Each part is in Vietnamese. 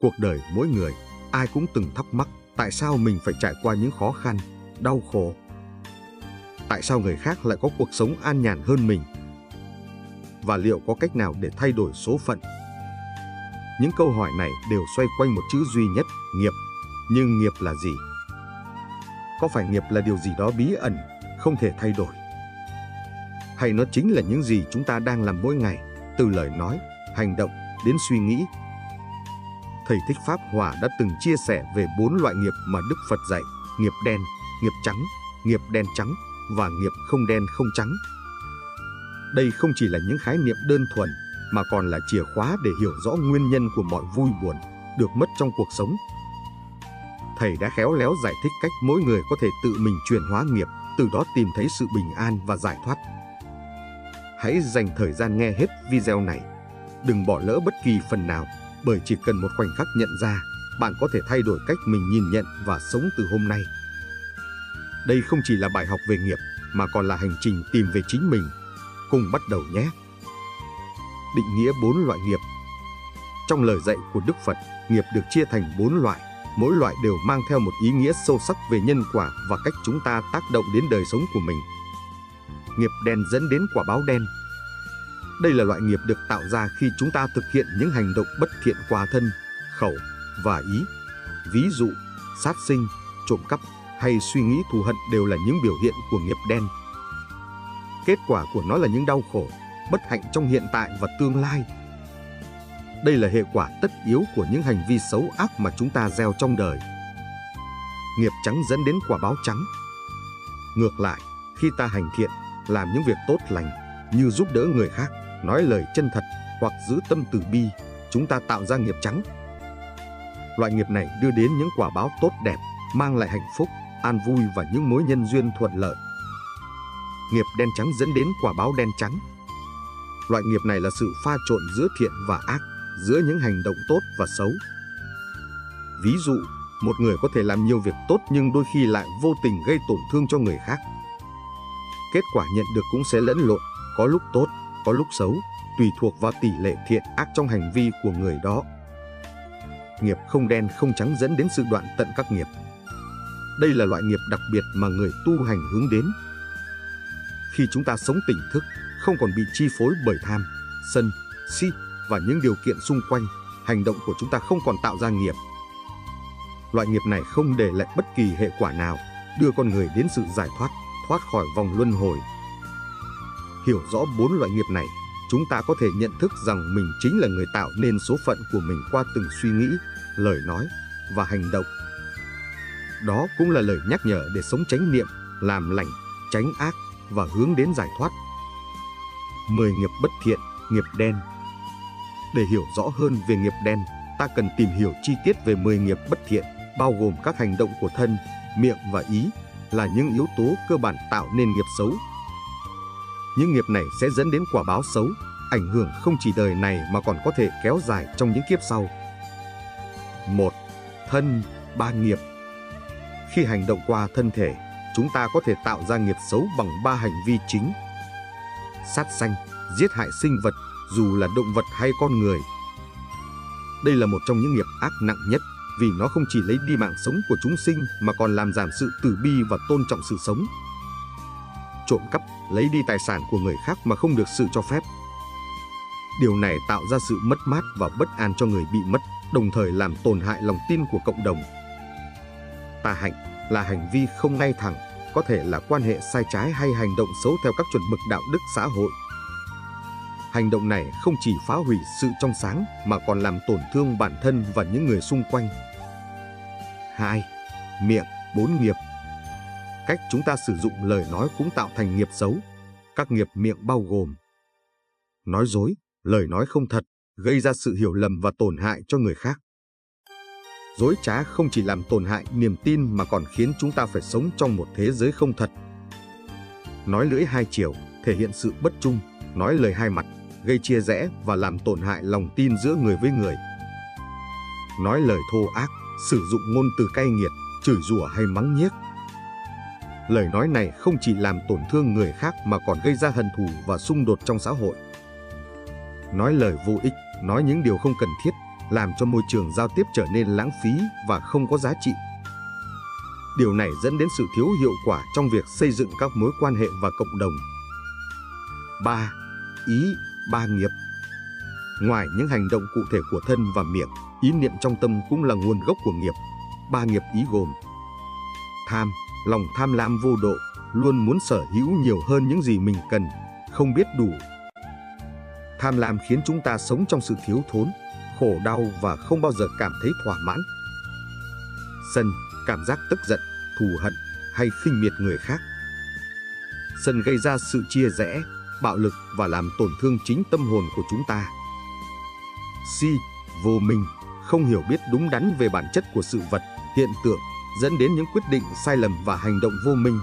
Cuộc đời mỗi người, ai cũng từng thắc mắc tại sao mình phải trải qua những khó khăn, đau khổ. Tại sao người khác lại có cuộc sống an nhàn hơn mình? Và liệu có cách nào để thay đổi số phận? Những câu hỏi này đều xoay quanh một chữ duy nhất, nghiệp. Nhưng nghiệp là gì? Có phải nghiệp là điều gì đó bí ẩn, không thể thay đổi? Hay nó chính là những gì chúng ta đang làm mỗi ngày, từ lời nói, hành động đến suy nghĩ? Thầy Thích Pháp Hòa đã từng chia sẻ về 4 loại nghiệp mà Đức Phật dạy: nghiệp đen, nghiệp trắng, nghiệp đen trắng và nghiệp không đen không trắng. Đây không chỉ là những khái niệm đơn thuần, mà còn là chìa khóa để hiểu rõ nguyên nhân của mọi vui buồn, được mất trong cuộc sống. Thầy đã khéo léo giải thích cách mỗi người có thể tự mình chuyển hóa nghiệp, từ đó tìm thấy sự bình an và giải thoát. Hãy dành thời gian nghe hết video này. Đừng bỏ lỡ bất kỳ phần nào, bởi chỉ cần một khoảnh khắc nhận ra, bạn có thể thay đổi cách mình nhìn nhận và sống từ hôm nay. Đây không chỉ là bài học về nghiệp, mà còn là hành trình tìm về chính mình. Cùng bắt đầu nhé! Định nghĩa 4 loại nghiệp. Trong lời dạy của Đức Phật, nghiệp được chia thành 4 loại. Mỗi loại đều mang theo một ý nghĩa sâu sắc về nhân quả và cách chúng ta tác động đến đời sống của mình. Nghiệp đen dẫn đến quả báo đen. Đây là loại nghiệp được tạo ra khi chúng ta thực hiện những hành động bất thiện qua thân, khẩu và ý. Ví dụ, sát sinh, trộm cắp hay suy nghĩ thù hận đều là những biểu hiện của nghiệp đen. Kết quả của nó là những đau khổ, bất hạnh trong hiện tại và tương lai. Đây là hệ quả tất yếu của những hành vi xấu ác mà chúng ta gieo trong đời. Nghiệp trắng dẫn đến quả báo trắng. Ngược lại, khi ta hành thiện, làm những việc tốt lành, như giúp đỡ người khác, nói lời chân thật hoặc giữ tâm từ bi, chúng ta tạo ra nghiệp trắng. Loại nghiệp này đưa đến những quả báo tốt đẹp, mang lại hạnh phúc, an vui và những mối nhân duyên thuận lợi. Nghiệp đen trắng dẫn đến quả báo đen trắng. Loại nghiệp này là sự pha trộn giữa thiện và ác, giữa những hành động tốt và xấu. Ví dụ, một người có thể làm nhiều việc tốt nhưng đôi khi lại vô tình gây tổn thương cho người khác. Kết quả nhận được cũng sẽ lẫn lộn, có lúc tốt, có lúc xấu, tùy thuộc vào tỷ lệ thiện ác trong hành vi của người đó. Nghiệp không đen không trắng dẫn đến sự đoạn tận các nghiệp. Đây là loại nghiệp đặc biệt mà người tu hành hướng đến. Khi chúng ta sống tỉnh thức, không còn bị chi phối bởi tham, sân, si và những điều kiện xung quanh, hành động của chúng ta không còn tạo ra nghiệp. Loại nghiệp này không để lại bất kỳ hệ quả nào, đưa con người đến sự giải thoát, thoát khỏi vòng luân hồi. Hiểu rõ 4 loại nghiệp này, chúng ta có thể nhận thức rằng mình chính là người tạo nên số phận của mình qua từng suy nghĩ, lời nói và hành động. Đó cũng là lời nhắc nhở để sống chánh niệm, làm lành, tránh ác và hướng đến giải thoát. 10 nghiệp bất thiện, nghiệp đen. Để hiểu rõ hơn về nghiệp đen, ta cần tìm hiểu chi tiết về 10 nghiệp bất thiện, bao gồm các hành động của thân, miệng và ý, là những yếu tố cơ bản tạo nên nghiệp xấu. Những nghiệp này sẽ dẫn đến quả báo xấu, ảnh hưởng không chỉ đời này mà còn có thể kéo dài trong những kiếp sau. 1. Thân, 3 nghiệp. Khi hành động qua thân thể, chúng ta có thể tạo ra nghiệp xấu bằng 3 hành vi chính. Sát sanh, giết hại sinh vật, dù là động vật hay con người. Đây là một trong những nghiệp ác nặng nhất, vì nó không chỉ lấy đi mạng sống của chúng sinh mà còn làm giảm sự từ bi và tôn trọng sự sống. Trộm cắp, lấy đi tài sản của người khác mà không được sự cho phép. Điều này tạo ra sự mất mát và bất an cho người bị mất, đồng thời làm tổn hại lòng tin của cộng đồng. Tà hạnh là hành vi không ngay thẳng, có thể là quan hệ sai trái hay hành động xấu theo các chuẩn mực đạo đức xã hội. Hành động này không chỉ phá hủy sự trong sáng mà còn làm tổn thương bản thân và những người xung quanh. 2. Miệng, 4 nghiệp. Cách chúng ta sử dụng lời nói cũng tạo thành nghiệp xấu. Các nghiệp miệng bao gồm: nói dối, lời nói không thật, gây ra sự hiểu lầm và tổn hại cho người khác. Dối trá không chỉ làm tổn hại niềm tin mà còn khiến chúng ta phải sống trong một thế giới không thật. Nói lưỡi hai chiều, thể hiện sự bất trung, nói lời hai mặt, gây chia rẽ và làm tổn hại lòng tin giữa người với người. Nói lời thô ác, sử dụng ngôn từ cay nghiệt, chửi rủa hay mắng nhiếc. Lời nói này không chỉ làm tổn thương người khác mà còn gây ra hận thù và xung đột trong xã hội. Nói lời vô ích, nói những điều không cần thiết, làm cho môi trường giao tiếp trở nên lãng phí và không có giá trị. Điều này dẫn đến sự thiếu hiệu quả trong việc xây dựng các mối quan hệ và cộng đồng. 3. Ý, ba nghiệp. Ngoài những hành động cụ thể của thân và miệng, ý niệm trong tâm cũng là nguồn gốc của nghiệp. Ba nghiệp ý gồm tham, lòng tham lam vô độ, luôn muốn sở hữu nhiều hơn những gì mình cần, không biết đủ. Tham lam khiến chúng ta sống trong sự thiếu thốn, khổ đau và không bao giờ cảm thấy thỏa mãn. Sân, cảm giác tức giận, thù hận hay khinh miệt người khác. Sân gây ra sự chia rẽ, bạo lực và làm tổn thương chính tâm hồn của chúng ta. Si, vô minh, không hiểu biết đúng đắn về bản chất của sự vật, hiện tượng, dẫn đến những quyết định sai lầm và hành động vô minh.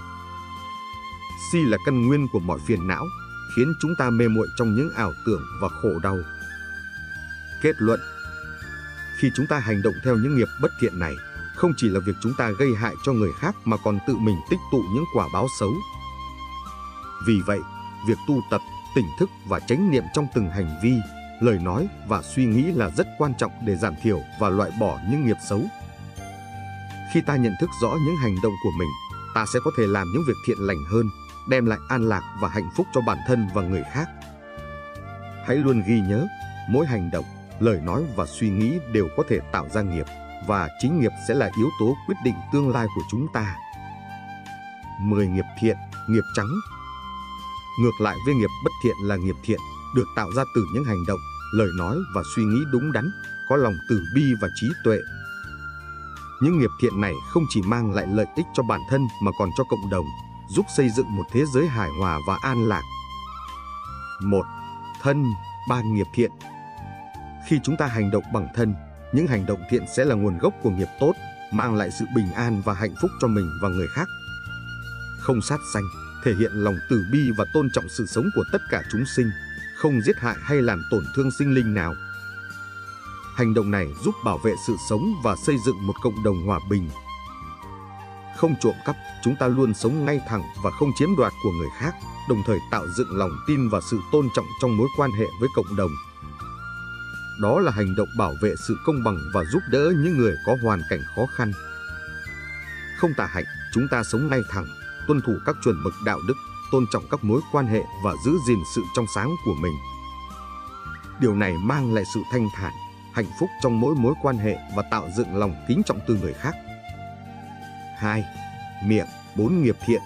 Si là căn nguyên của mọi phiền não, khiến chúng ta mê muội trong những ảo tưởng và khổ đau. Kết luận: khi chúng ta hành động theo những nghiệp bất thiện này, không chỉ là việc chúng ta gây hại cho người khác mà còn tự mình tích tụ những quả báo xấu. Vì vậy, việc tu tập, tỉnh thức và chánh niệm trong từng hành vi, lời nói và suy nghĩ là rất quan trọng để giảm thiểu và loại bỏ những nghiệp xấu. Khi ta nhận thức rõ những hành động của mình, ta sẽ có thể làm những việc thiện lành hơn, đem lại an lạc và hạnh phúc cho bản thân và người khác. Hãy luôn ghi nhớ, mỗi hành động, lời nói và suy nghĩ đều có thể tạo ra nghiệp, và chính nghiệp sẽ là yếu tố quyết định tương lai của chúng ta. 10 nghiệp thiện, nghiệp trắng. Ngược lại với nghiệp bất thiện là nghiệp thiện, được tạo ra từ những hành động, lời nói và suy nghĩ đúng đắn, có lòng từ bi và trí tuệ. Những nghiệp thiện này không chỉ mang lại lợi ích cho bản thân mà còn cho cộng đồng, giúp xây dựng một thế giới hài hòa và an lạc. 1. Thân, ba nghiệp thiện. Khi chúng ta hành động bằng thân, những hành động thiện sẽ là nguồn gốc của nghiệp tốt, mang lại sự bình an và hạnh phúc cho mình và người khác. Không sát sanh, thể hiện lòng từ bi và tôn trọng sự sống của tất cả chúng sinh, không giết hại hay làm tổn thương sinh linh nào. Hành động này giúp bảo vệ sự sống và xây dựng một cộng đồng hòa bình. Không trộm cắp, chúng ta luôn sống ngay thẳng và không chiếm đoạt của người khác, đồng thời tạo dựng lòng tin và sự tôn trọng trong mối quan hệ với cộng đồng. Đó là hành động bảo vệ sự công bằng và giúp đỡ những người có hoàn cảnh khó khăn. Không tà hạnh, chúng ta sống ngay thẳng, tuân thủ các chuẩn mực đạo đức, tôn trọng các mối quan hệ và giữ gìn sự trong sáng của mình. Điều này mang lại sự thanh thản, hạnh phúc trong mỗi mối quan hệ và tạo dựng lòng kính trọng từ người khác. 2. Miệng, bốn nghiệp thiện.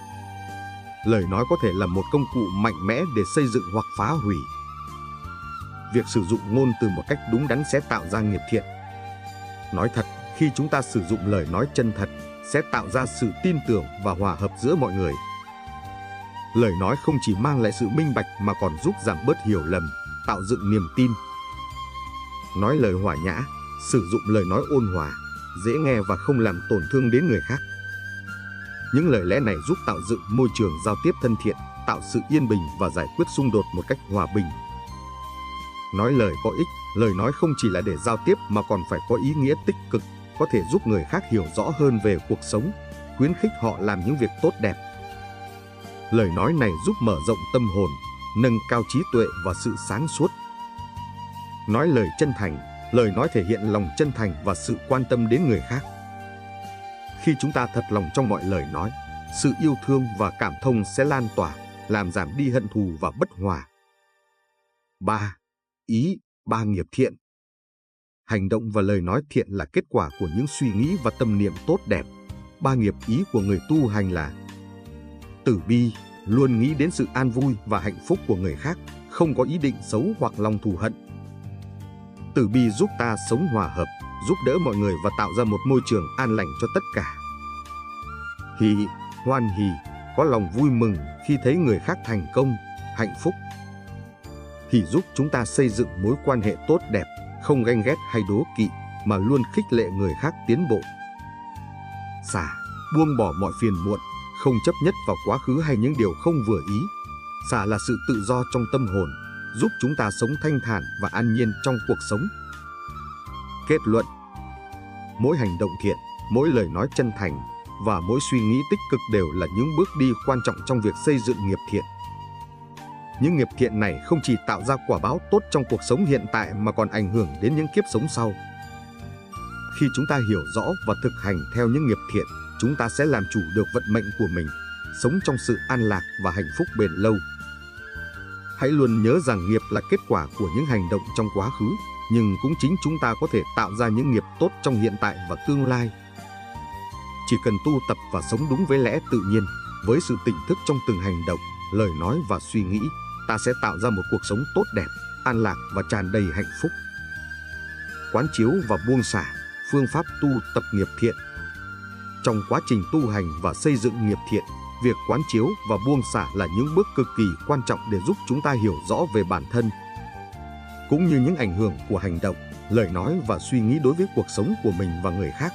Lời nói có thể là một công cụ mạnh mẽ để xây dựng hoặc phá hủy. Việc sử dụng ngôn từ một cách đúng đắn sẽ tạo ra nghiệp thiện. Nói thật, khi chúng ta sử dụng lời nói chân thật, sẽ tạo ra sự tin tưởng và hòa hợp giữa mọi người. Lời nói không chỉ mang lại sự minh bạch mà còn giúp giảm bớt hiểu lầm, tạo dựng niềm tin. Nói lời hòa nhã, sử dụng lời nói ôn hòa, dễ nghe và không làm tổn thương đến người khác. Những lời lẽ này giúp tạo dựng môi trường giao tiếp thân thiện, tạo sự yên bình và giải quyết xung đột một cách hòa bình. Nói lời có ích, lời nói không chỉ là để giao tiếp mà còn phải có ý nghĩa tích cực, có thể giúp người khác hiểu rõ hơn về cuộc sống, khuyến khích họ làm những việc tốt đẹp. Lời nói này giúp mở rộng tâm hồn, nâng cao trí tuệ và sự sáng suốt. Nói lời chân thành, lời nói thể hiện lòng chân thành và sự quan tâm đến người khác. Khi chúng ta thật lòng trong mọi lời nói, sự yêu thương và cảm thông sẽ lan tỏa, làm giảm đi hận thù và bất hòa. 3. Ý, ba nghiệp thiện. Hành động và lời nói thiện là kết quả của những suy nghĩ và tâm niệm tốt đẹp. Ba nghiệp ý của người tu hành là từ bi, luôn nghĩ đến sự an vui và hạnh phúc của người khác, không có ý định xấu hoặc lòng thù hận. Từ bi giúp ta sống hòa hợp, giúp đỡ mọi người và tạo ra một môi trường an lành cho tất cả. Hỷ, hoan hỷ, có lòng vui mừng khi thấy người khác thành công, hạnh phúc. Hỷ giúp chúng ta xây dựng mối quan hệ tốt đẹp, không ganh ghét hay đố kỵ, mà luôn khích lệ người khác tiến bộ. Xả, buông bỏ mọi phiền muộn, không chấp nhất vào quá khứ hay những điều không vừa ý. Xả là sự tự do trong tâm hồn, giúp chúng ta sống thanh thản và an nhiên trong cuộc sống. Kết luận: mỗi hành động thiện, mỗi lời nói chân thành và mỗi suy nghĩ tích cực đều là những bước đi quan trọng trong việc xây dựng nghiệp thiện. Những nghiệp thiện này không chỉ tạo ra quả báo tốt trong cuộc sống hiện tại mà còn ảnh hưởng đến những kiếp sống sau. Khi chúng ta hiểu rõ và thực hành theo những nghiệp thiện, chúng ta sẽ làm chủ được vận mệnh của mình, sống trong sự an lạc và hạnh phúc bền lâu. Hãy luôn nhớ rằng nghiệp là kết quả của những hành động trong quá khứ, nhưng cũng chính chúng ta có thể tạo ra những nghiệp tốt trong hiện tại và tương lai. Chỉ cần tu tập và sống đúng với lẽ tự nhiên, với sự tỉnh thức trong từng hành động, lời nói và suy nghĩ, ta sẽ tạo ra một cuộc sống tốt đẹp, an lạc và tràn đầy hạnh phúc. Quán chiếu và buông xả, phương pháp tu tập nghiệp thiện. Trong quá trình tu hành và xây dựng nghiệp thiện, việc quán chiếu và buông xả là những bước cực kỳ quan trọng để giúp chúng ta hiểu rõ về bản thân, cũng như những ảnh hưởng của hành động, lời nói và suy nghĩ đối với cuộc sống của mình và người khác.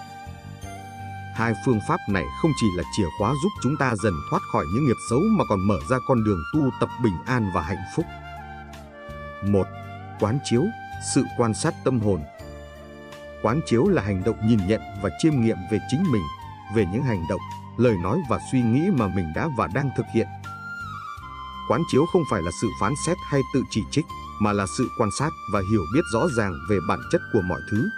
Hai phương pháp này không chỉ là chìa khóa giúp chúng ta dần thoát khỏi những nghiệp xấu mà còn mở ra con đường tu tập bình an và hạnh phúc. 1. Quán chiếu, sự quan sát tâm hồn. Quán chiếu là hành động nhìn nhận và chiêm nghiệm về chính mình, về những hành động, lời nói và suy nghĩ mà mình đã và đang thực hiện. Quán chiếu không phải là sự phán xét hay tự chỉ trích, mà là sự quan sát và hiểu biết rõ ràng về bản chất của mọi thứ.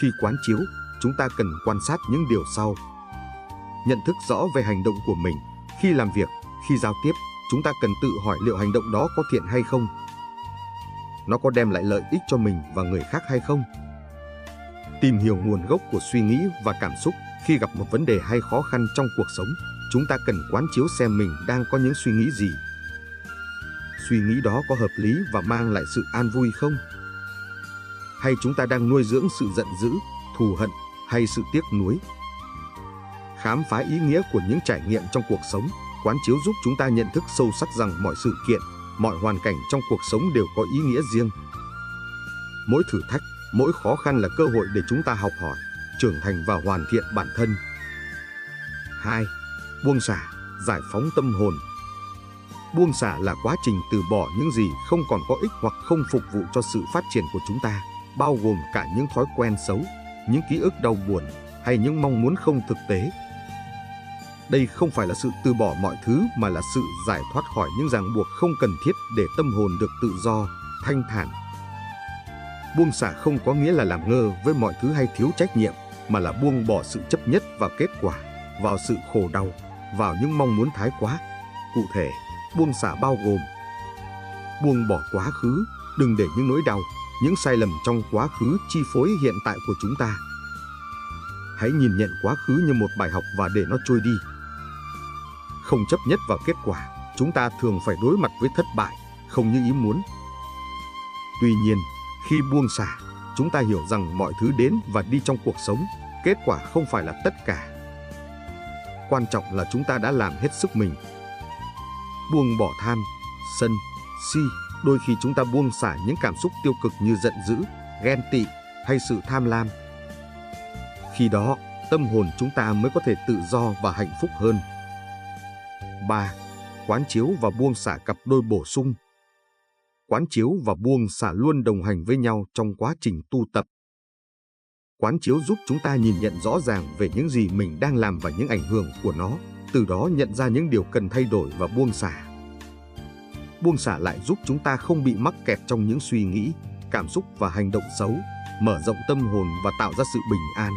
Khi quán chiếu, chúng ta cần quan sát những điều sau. Nhận thức rõ về hành động của mình. Khi làm việc, khi giao tiếp, chúng ta cần tự hỏi liệu hành động đó có thiện hay không. Nó có đem lại lợi ích cho mình và người khác hay không. Tìm hiểu nguồn gốc của suy nghĩ và cảm xúc. Khi gặp một vấn đề hay khó khăn trong cuộc sống, chúng ta cần quán chiếu xem mình đang có những suy nghĩ gì. Suy nghĩ đó có hợp lý và mang lại sự an vui không? Hay chúng ta đang nuôi dưỡng sự giận dữ, thù hận hay sự tiếc nuối? Khám phá ý nghĩa của những trải nghiệm trong cuộc sống, quán chiếu giúp chúng ta nhận thức sâu sắc rằng mọi sự kiện, mọi hoàn cảnh trong cuộc sống đều có ý nghĩa riêng. Mỗi thử thách, mỗi khó khăn là cơ hội để chúng ta học hỏi, trưởng thành và hoàn thiện bản thân. 2. Buông xả, giải phóng tâm hồn. Buông xả là quá trình từ bỏ những gì không còn có ích hoặc không phục vụ cho sự phát triển của chúng ta, bao gồm cả những thói quen xấu, những ký ức đau buồn hay những mong muốn không thực tế. Đây không phải là sự từ bỏ mọi thứ mà là sự giải thoát khỏi những ràng buộc không cần thiết để tâm hồn được tự do, thanh thản. Buông xả không có nghĩa là làm ngơ với mọi thứ hay thiếu trách nhiệm, mà là buông bỏ sự chấp nhất vào kết quả, vào sự khổ đau, vào những mong muốn thái quá. Cụ thể, buông xả bao gồm buông bỏ quá khứ, đừng để những nỗi đau, những sai lầm trong quá khứ chi phối hiện tại của chúng ta. Hãy nhìn nhận quá khứ như một bài học và để nó trôi đi. Không chấp nhất vào kết quả, chúng ta thường phải đối mặt với thất bại, không như ý muốn. Tuy nhiên, khi buông xả, chúng ta hiểu rằng mọi thứ đến và đi trong cuộc sống, kết quả không phải là tất cả. Quan trọng là chúng ta đã làm hết sức mình. Buông bỏ tham, sân, si. Đôi khi chúng ta buông xả những cảm xúc tiêu cực như giận dữ, ghen tị hay sự tham lam. Khi đó, tâm hồn chúng ta mới có thể tự do và hạnh phúc hơn. 3. Quán chiếu và buông xả cặp đôi bổ sung. Quán chiếu và buông xả luôn đồng hành với nhau trong quá trình tu tập. Quán chiếu giúp chúng ta nhìn nhận rõ ràng về những gì mình đang làm và những ảnh hưởng của nó, từ đó nhận ra những điều cần thay đổi và buông xả. Buông xả lại giúp chúng ta không bị mắc kẹt trong những suy nghĩ, cảm xúc và hành động xấu, mở rộng tâm hồn và tạo ra sự bình an.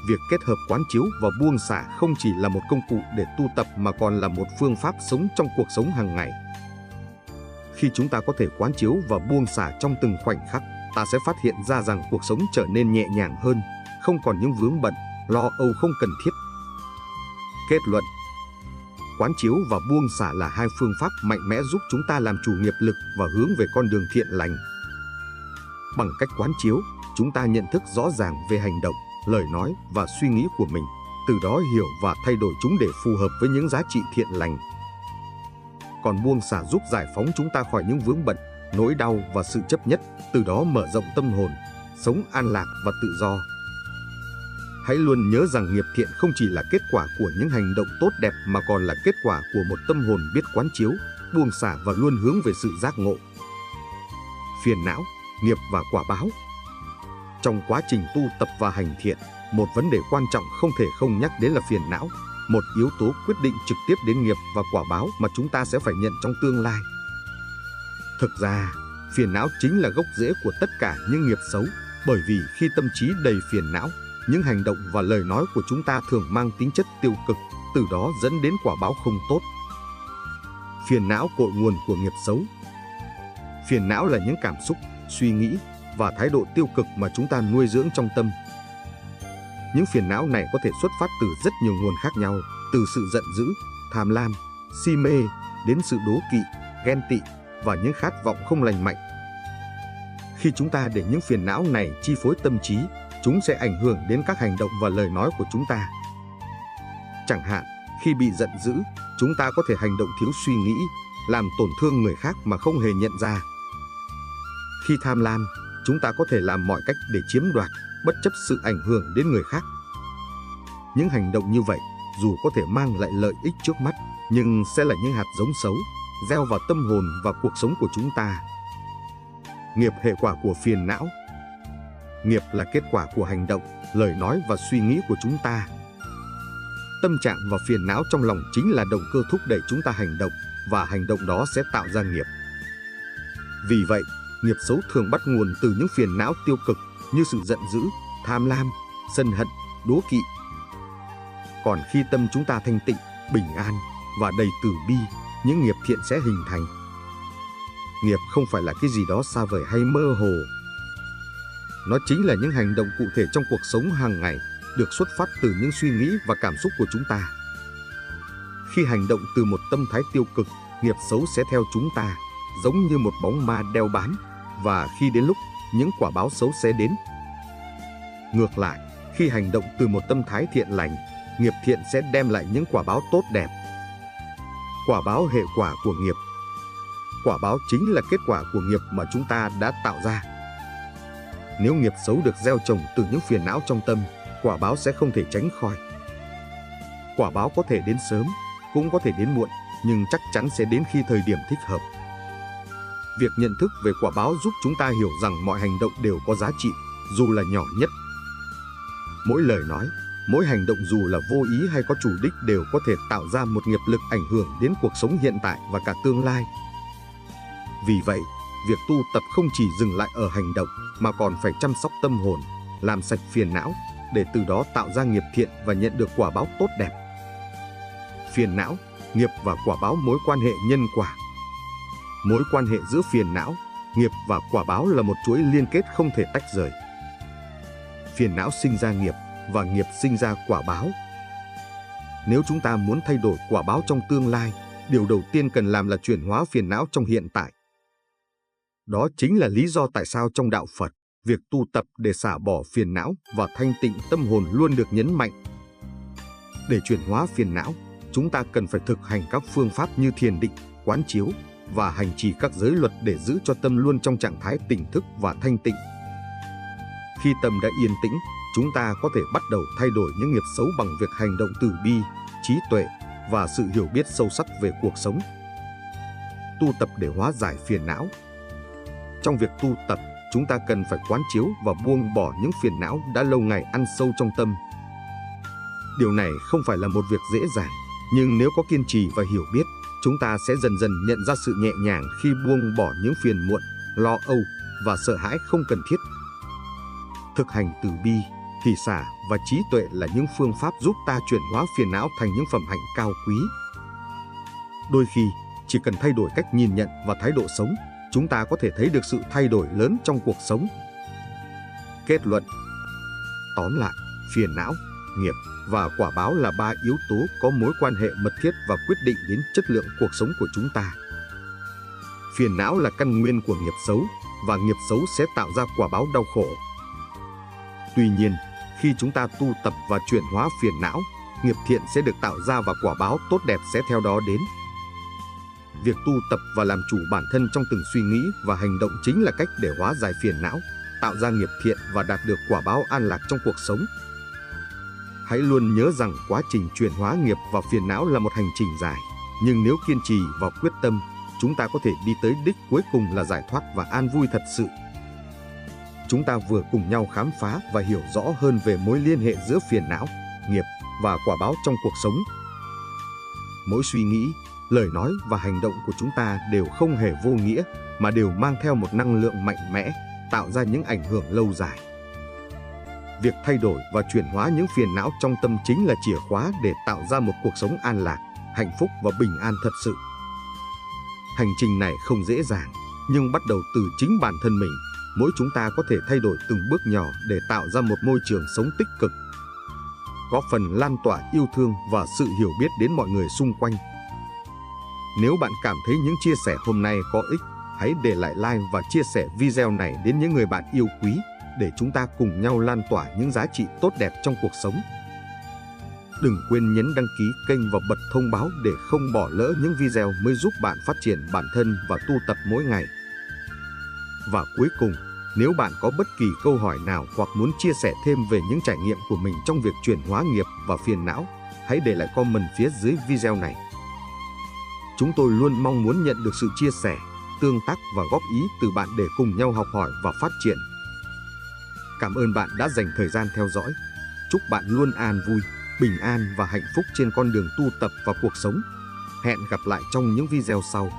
Việc kết hợp quán chiếu và buông xả không chỉ là một công cụ để tu tập mà còn là một phương pháp sống trong cuộc sống hàng ngày. Khi chúng ta có thể quán chiếu và buông xả trong từng khoảnh khắc, ta sẽ phát hiện ra rằng cuộc sống trở nên nhẹ nhàng hơn, không còn những vướng bận, lo âu không cần thiết. Kết luận: quán chiếu và buông xả là hai phương pháp mạnh mẽ giúp chúng ta làm chủ nghiệp lực và hướng về con đường thiện lành. Bằng cách quán chiếu, chúng ta nhận thức rõ ràng về hành động, lời nói và suy nghĩ của mình, từ đó hiểu và thay đổi chúng để phù hợp với những giá trị thiện lành. Còn buông xả giúp giải phóng chúng ta khỏi những vướng bận, nỗi đau và sự chấp nhất, từ đó mở rộng tâm hồn, sống an lạc và tự do. Hãy luôn nhớ rằng nghiệp thiện không chỉ là kết quả của những hành động tốt đẹp mà còn là kết quả của một tâm hồn biết quán chiếu, buông xả và luôn hướng về sự giác ngộ. Phiền não, nghiệp và quả báo. Trong quá trình tu tập và hành thiện, một vấn đề quan trọng không thể không nhắc đến là phiền não. một yếu tố quyết định trực tiếp đến nghiệp và quả báo mà chúng ta sẽ phải nhận trong tương lai. Thực ra, phiền não chính là gốc rễ của tất cả những nghiệp xấu, bởi vì khi tâm trí đầy phiền não, những hành động và lời nói của chúng ta thường mang tính chất tiêu cực, từ đó dẫn đến quả báo không tốt. Phiền não cội nguồn của nghiệp xấu. Phiền não là những cảm xúc, suy nghĩ và thái độ tiêu cực mà chúng ta nuôi dưỡng trong tâm. Những phiền não này có thể xuất phát từ rất nhiều nguồn khác nhau, từ sự giận dữ, tham lam, si mê, đến sự đố kỵ, ghen tị và những khát vọng không lành mạnh. Khi chúng ta để những phiền não này chi phối tâm trí, chúng sẽ ảnh hưởng đến các hành động và lời nói của chúng ta. Chẳng hạn, khi bị giận dữ, chúng ta có thể hành động thiếu suy nghĩ, làm tổn thương người khác mà không hề nhận ra. Khi tham lam, chúng ta có thể làm mọi cách để chiếm đoạt, bất chấp sự ảnh hưởng đến người khác. Những hành động như vậy, dù có thể mang lại lợi ích trước mắt, nhưng sẽ là những hạt giống xấu, gieo vào tâm hồn và cuộc sống của chúng ta. Nghiệp hệ quả của phiền não. Nghiệp là kết quả của hành động, lời nói và suy nghĩ của chúng ta. Tâm trạng và phiền não trong lòng chính là động cơ thúc đẩy chúng ta hành động, và hành động đó sẽ tạo ra nghiệp. Vì vậy, nghiệp xấu thường bắt nguồn từ những phiền não tiêu cực như sự giận dữ, tham lam, sân hận, đố kỵ. Còn khi tâm chúng ta thanh tịnh, bình an và đầy từ bi, những nghiệp thiện sẽ hình thành. Nghiệp không phải là cái gì đó xa vời hay mơ hồ. Nó chính là những hành động cụ thể trong cuộc sống hàng ngày, được xuất phát từ những suy nghĩ và cảm xúc của chúng ta. Khi hành động từ một tâm thái tiêu cực, nghiệp xấu sẽ theo chúng ta, giống như một bóng ma đeo bám, và khi đến lúc, những quả báo xấu sẽ đến. Ngược lại, khi hành động từ một tâm thái thiện lành, nghiệp thiện sẽ đem lại những quả báo tốt đẹp. Quả báo hệ quả của nghiệp. Quả báo chính là kết quả của nghiệp mà chúng ta đã tạo ra. Nếu nghiệp xấu được gieo trồng từ những phiền não trong tâm, quả báo sẽ không thể tránh khỏi. Quả báo có thể đến sớm, cũng có thể đến muộn, nhưng chắc chắn sẽ đến khi thời điểm thích hợp. Việc nhận thức về quả báo giúp chúng ta hiểu rằng mọi hành động đều có giá trị, dù là nhỏ nhất. Mỗi lời nói, mỗi hành động dù là vô ý hay có chủ đích đều có thể tạo ra một nghiệp lực ảnh hưởng đến cuộc sống hiện tại và cả tương lai. Vì vậy, việc tu tập không chỉ dừng lại ở hành động, mà còn phải chăm sóc tâm hồn, làm sạch phiền não, để từ đó tạo ra nghiệp thiện và nhận được quả báo tốt đẹp. Phiền não, nghiệp và quả báo mối quan hệ nhân quả. Mối quan hệ giữa phiền não, nghiệp và quả báo là một chuỗi liên kết không thể tách rời. Phiền não sinh ra nghiệp và nghiệp sinh ra quả báo. Nếu chúng ta muốn thay đổi quả báo trong tương lai, điều đầu tiên cần làm là chuyển hóa phiền não trong hiện tại. Đó chính là lý do tại sao trong đạo Phật, việc tu tập để xả bỏ phiền não và thanh tịnh tâm hồn luôn được nhấn mạnh. Để chuyển hóa phiền não, chúng ta cần phải thực hành các phương pháp như thiền định, quán chiếu và hành trì các giới luật để giữ cho tâm luôn trong trạng thái tỉnh thức và thanh tịnh. Khi tâm đã yên tĩnh, chúng ta có thể bắt đầu thay đổi những nghiệp xấu bằng việc hành động từ bi, trí tuệ và sự hiểu biết sâu sắc về cuộc sống. Tu tập để hóa giải phiền não. Trong việc tu tập, chúng ta cần phải quán chiếu và buông bỏ những phiền não đã lâu ngày ăn sâu trong tâm. Điều này không phải là một việc dễ dàng, nhưng nếu có kiên trì và hiểu biết, chúng ta sẽ dần dần nhận ra sự nhẹ nhàng khi buông bỏ những phiền muộn, lo âu và sợ hãi không cần thiết. Thực hành từ bi, hỷ xả và trí tuệ là những phương pháp giúp ta chuyển hóa phiền não thành những phẩm hạnh cao quý. Đôi khi, chỉ cần thay đổi cách nhìn nhận và thái độ sống, chúng ta có thể thấy được sự thay đổi lớn trong cuộc sống. Kết luận. Tóm lại, phiền não, nghiệp và quả báo là ba yếu tố có mối quan hệ mật thiết và quyết định đến chất lượng cuộc sống của chúng ta. Phiền não là căn nguyên của nghiệp xấu, và nghiệp xấu sẽ tạo ra quả báo đau khổ. Tuy nhiên, khi chúng ta tu tập và chuyển hóa phiền não, nghiệp thiện sẽ được tạo ra và quả báo tốt đẹp sẽ theo đó đến. Việc tu tập và làm chủ bản thân trong từng suy nghĩ và hành động chính là cách để hóa giải phiền não, tạo ra nghiệp thiện và đạt được quả báo an lạc trong cuộc sống. Hãy luôn nhớ rằng quá trình chuyển hóa nghiệp và phiền não là một hành trình dài, nhưng nếu kiên trì và quyết tâm, chúng ta có thể đi tới đích cuối cùng là giải thoát và an vui thật sự. Chúng ta vừa cùng nhau khám phá và hiểu rõ hơn về mối liên hệ giữa phiền não, nghiệp và quả báo trong cuộc sống. Mỗi suy nghĩ, lời nói và hành động của chúng ta đều không hề vô nghĩa, mà đều mang theo một năng lượng mạnh mẽ, tạo ra những ảnh hưởng lâu dài. Việc thay đổi và chuyển hóa những phiền não trong tâm chính là chìa khóa để tạo ra một cuộc sống an lạc, hạnh phúc và bình an thật sự. Hành trình này không dễ dàng, nhưng bắt đầu từ chính bản thân mình, mỗi chúng ta có thể thay đổi từng bước nhỏ để tạo ra một môi trường sống tích cực, góp phần lan tỏa yêu thương và sự hiểu biết đến mọi người xung quanh. Nếu bạn cảm thấy những chia sẻ hôm nay có ích, hãy để lại like và chia sẻ video này đến những người bạn yêu quý, để chúng ta cùng nhau lan tỏa những giá trị tốt đẹp trong cuộc sống. Đừng quên nhấn đăng ký kênh và bật thông báo để không bỏ lỡ những video mới giúp bạn phát triển bản thân và tu tập mỗi ngày. Và cuối cùng, nếu bạn có bất kỳ câu hỏi nào hoặc muốn chia sẻ thêm về những trải nghiệm của mình trong việc chuyển hóa nghiệp và phiền não, hãy để lại comment phía dưới video này. Chúng tôi luôn mong muốn nhận được sự chia sẻ, tương tác và góp ý từ bạn để cùng nhau học hỏi và phát triển. Cảm ơn bạn đã dành thời gian theo dõi. Chúc bạn luôn an vui, bình an và hạnh phúc trên con đường tu tập và cuộc sống. Hẹn gặp lại trong những video sau.